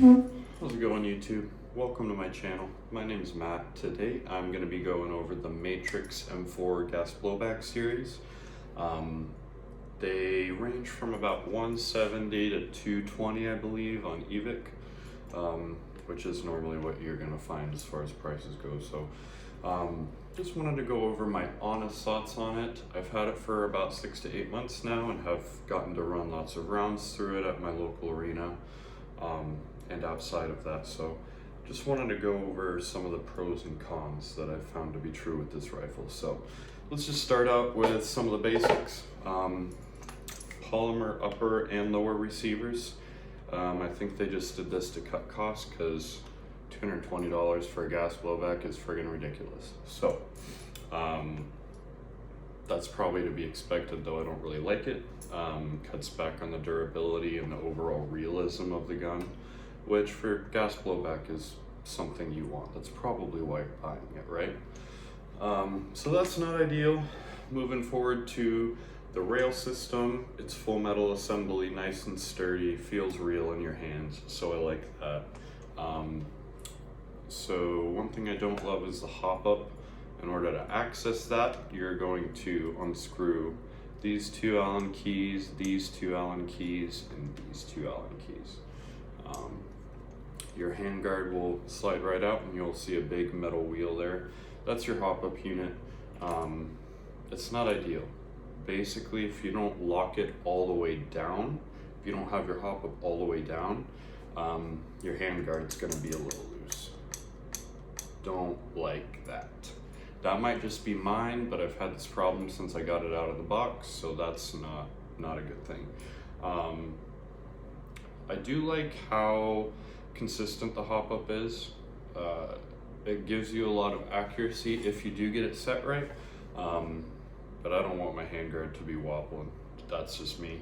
How's it going, YouTube? Welcome to my channel. My name is Matt. Today I'm going to be going over the Matrix M4 Gas Blowback series. They range from about 170 to 220, I believe, on evic, which is normally what you're going to find as far as prices go. So just wanted to go over my honest thoughts on it. I've had it for about 6 to 8 months now and have gotten to run lots of rounds through it at my local arena. And outside of that, so just wanted to go over some of the pros and cons that I've found to be true with this rifle. So let's just start out with some of the basics. Polymer upper and lower receivers. I think they just did this to cut costs because $220 for a gas blowback is friggin' ridiculous. So that's probably to be expected, though I don't really like it. Cuts back on the durability and the overall realism of the gun, which for gas blowback is something you want. That's probably why you're buying it, right? So that's not ideal. Moving forward to the rail system, it's full metal assembly, nice and sturdy, feels real in your hands, so I like that. So one thing I don't love is the hop up. In order to access that, you're going to unscrew these two Allen keys, these two Allen keys, and these two Allen keys. Your handguard will slide right out and you'll see a big metal wheel there. That's your hop-up unit. It's not ideal. Basically, if you don't lock it all the way down, if you don't have your hop-up all the way down, your handguard's gonna be a little loose. Don't like that. That might just be mine, but I've had this problem since I got it out of the box, so that's not a good thing. I do like how consistent the hop-up is. It gives you a lot of accuracy if you do get it set right, but I don't want my handguard to be wobbling. That's just me.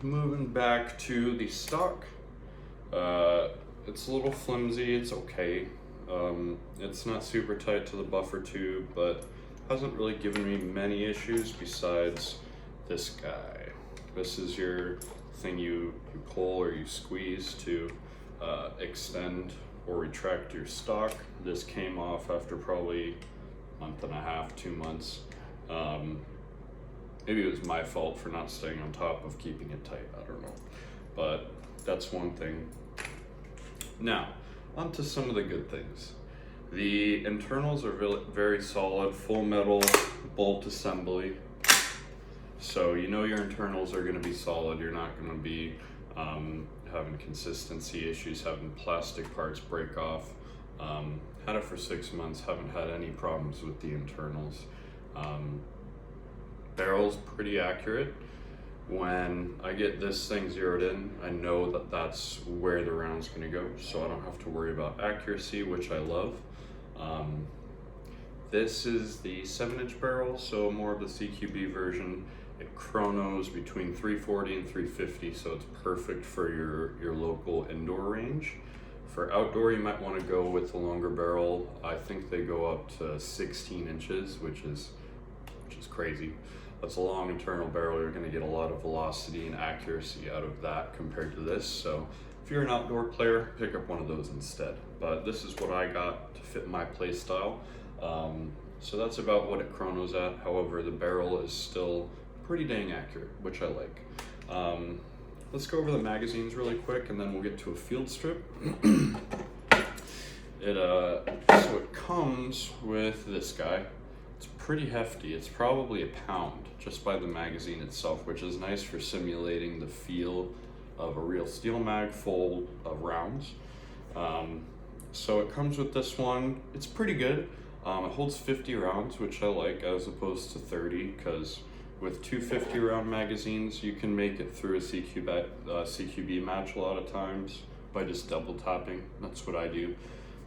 Moving back to the stock, it's a little flimsy, it's okay. It's not super tight to the buffer tube, but hasn't really given me many issues besides this guy. This is your thing you pull or you squeeze to extend or retract your stock. This came off after probably a month and a half, 2 months. Maybe it was my fault for not staying on top of keeping it tight, I don't know. But that's one thing. Now, on to some of the good things. The internals are very solid, full metal bolt assembly. So you know your internals are going to be solid. You're not going to be having consistency issues, having plastic parts break off. Had it for 6 months, haven't had any problems with the internals. Barrel's pretty accurate. When I get this thing zeroed in, I know that that's where the round's going to go, so I don't have to worry about accuracy, which I love. This is the 7-inch barrel, so more of the CQB version. It chronos between 340 and 350, so it's perfect for your local indoor range. For outdoor, you might want to go with the longer barrel. I think they go up to 16 inches, which is crazy. That's a long internal barrel. You're going to get a lot of velocity and accuracy out of that compared to this. So if you're an outdoor player, pick up one of those instead. But this is what I got to fit my play style. So that's about what it chronos at. However, the barrel is still pretty dang accurate, which I like. Let's go over the magazines really quick and then we'll get to a field strip. So it comes with this guy. It's pretty hefty. It's probably a pound just by the magazine itself, which is nice for simulating the feel of a real steel mag full of rounds. So it comes with this one. It's pretty good. It holds 50 rounds, which I like, as opposed to 30, because with two 50-round magazines, you can make it through a CQB match a lot of times by just double tapping. That's what I do.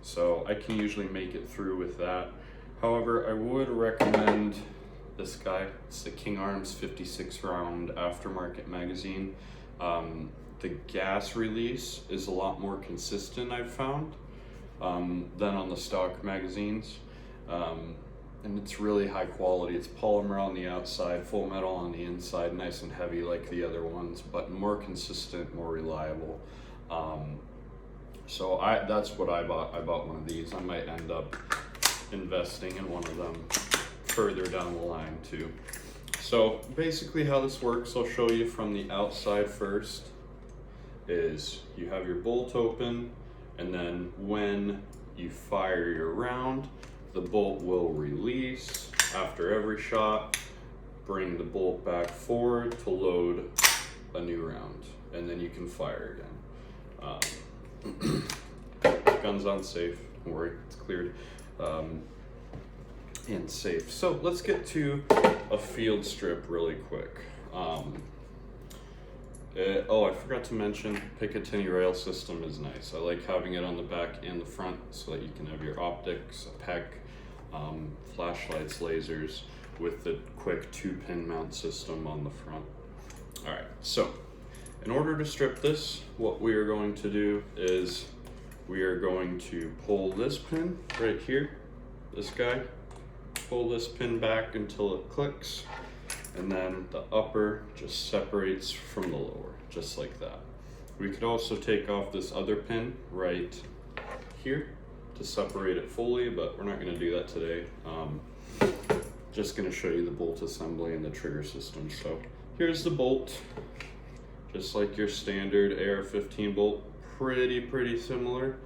So I can usually make it through with that. However, I would recommend this guy. It's the King Arms 56 round aftermarket magazine. The gas release is a lot more consistent, I've found, than on the stock magazines. And it's really high quality. It's polymer on the outside, full metal on the inside, nice and heavy like the other ones, but more consistent, more reliable. So that's what I bought. I bought one of these. I might end up investing in one of them further down the line too. So basically how this works, I'll show you from the outside first, is you have your bolt open, and then when you fire your round, the bolt will release after every shot, bring the bolt back forward to load a new round, and then you can fire again. Gun's unsafe, don't worry, it's cleared and safe. So let's get to a field strip really quick. Oh, I forgot to mention, Picatinny rail system is nice. I like having it on the back and the front so that you can have your optics, a PEC, flashlights, lasers, with the quick 2-pin mount system on the front. All right, so in order to strip this, what we are going to do is we are going to pull this pin right here, this guy, pull this pin back until it clicks, and then the upper just separates from the lower, just like that. We could also take off this other pin right here to separate it fully, but we're not going to do that today. Just going to show you the bolt assembly and the trigger system. So here's the bolt, just like your standard AR-15 bolt, pretty similar.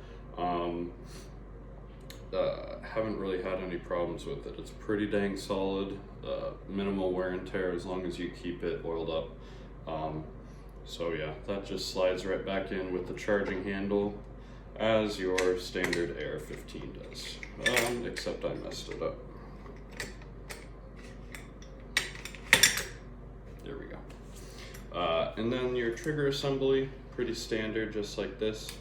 Haven't really had any problems with it. It's pretty dang solid, minimal wear and tear as long as you keep it oiled up. So yeah, that just slides right back in with the charging handle as your standard AR-15 does, except I messed it up. There we go. And then your trigger assembly, pretty standard, just like this.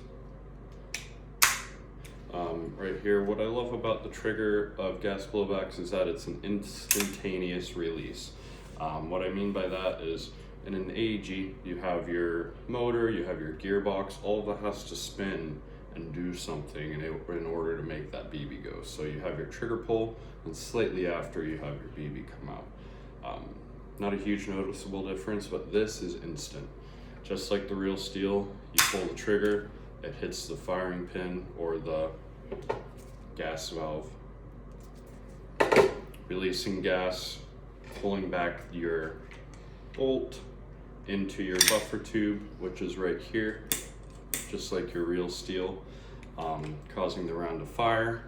Right here, what I love about the trigger of gas blowbacks is that it's an instantaneous release. What I mean by that is, in an AEG, you have your motor, you have your gearbox, all of that has to spin and do something in order to make that BB go. So you have your trigger pull, and slightly after you have your BB come out. Not a huge noticeable difference, but this is instant. Just like the real steel, you pull the trigger, it hits the firing pin or the gas valve, releasing gas, pulling back your bolt into your buffer tube, which is right here, just like your real steel, causing the round to fire,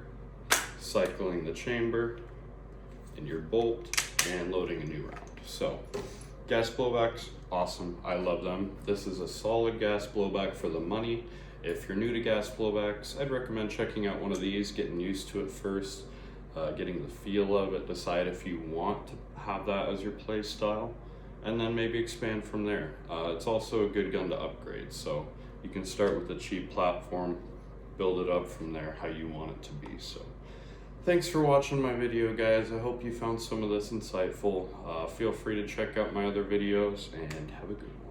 cycling the chamber in your bolt, and loading a new round. So gas blowbacks, awesome, I love them. This is a solid gas blowback for the money. If you're new to gas blowbacks, I'd recommend checking out one of these, getting used to it first, getting the feel of it, decide if you want to have that as your play style, and then maybe expand from there. It's also a good gun to upgrade, so you can start with a cheap platform, build it up from there how you want it to be. So thanks for watching my video, guys. I hope you found some of this insightful. Feel free to check out my other videos, and have a good one.